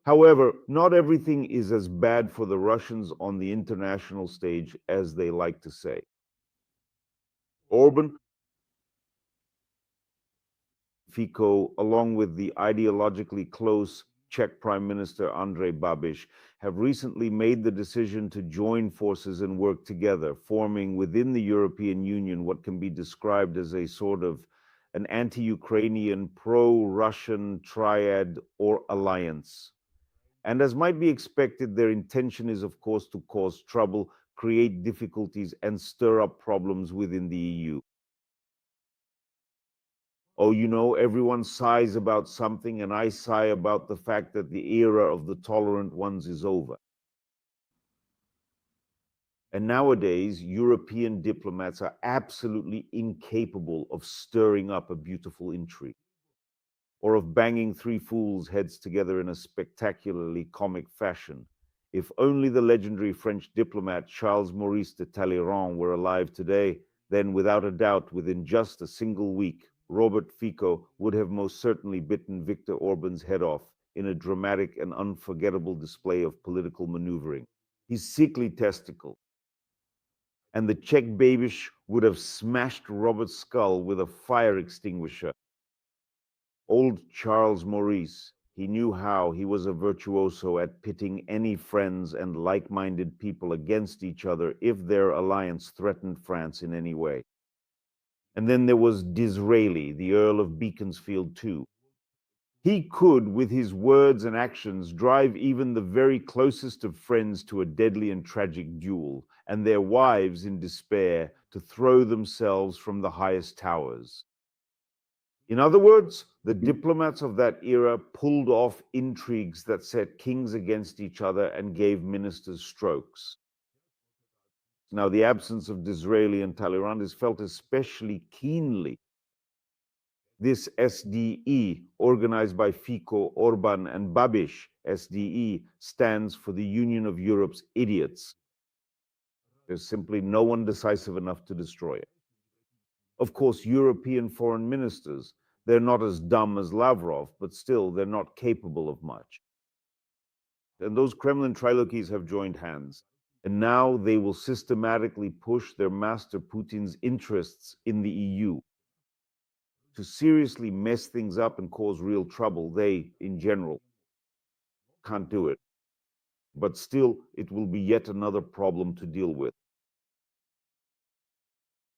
However, not everything is as bad for the Russians on the international stage as they like to say. Orban, Fico, along with the ideologically close Czech Prime Minister Andrej Babiš, have recently made the decision to join forces and work together, forming within the European Union what can be described as a sort of an anti-Ukrainian, pro-Russian triad or alliance. And as might be expected, their intention is, of course, to cause trouble, create difficulties, and stir up problems within the EU. Oh, everyone sighs about something, and I sigh about the fact that the era of the tolerant ones is over. And nowadays, European diplomats are absolutely incapable of stirring up a beautiful intrigue, or of banging three fools' heads together in a spectacularly comic fashion. If only the legendary French diplomat Charles Maurice de Talleyrand were alive today, then without a doubt, within just a single week, Robert Fico would have most certainly bitten Viktor Orban's head off in a dramatic and unforgettable display of political maneuvering. His sickly testicle. And the Czech Babish would have smashed Robert's skull with a fire extinguisher. Old Charles Maurice, he knew how. He was a virtuoso at pitting any friends and like-minded people against each other if their alliance threatened France in any way. And then there was Disraeli, the Earl of Beaconsfield, too. He could, with his words and actions, drive even the very closest of friends to a deadly and tragic duel, and their wives, in despair, to throw themselves from the highest towers. In other words, the diplomats of that era pulled off intrigues that set kings against each other and gave ministers strokes. Now, the absence of Disraeli and Talleyrand is felt especially keenly. This SDE, organized by Fico, Orban, and Babiš, SDE, stands for the Union of Europe's Idiots. There's simply no one decisive enough to destroy it. Of course, European foreign ministers, they're not as dumb as Lavrov, but still, they're not capable of much. And those Kremlin trilokis have joined hands. And now they will systematically push their master Putin's interests in the EU. To seriously mess things up and cause real trouble, they, in general, can't do it. But still, it will be yet another problem to deal with.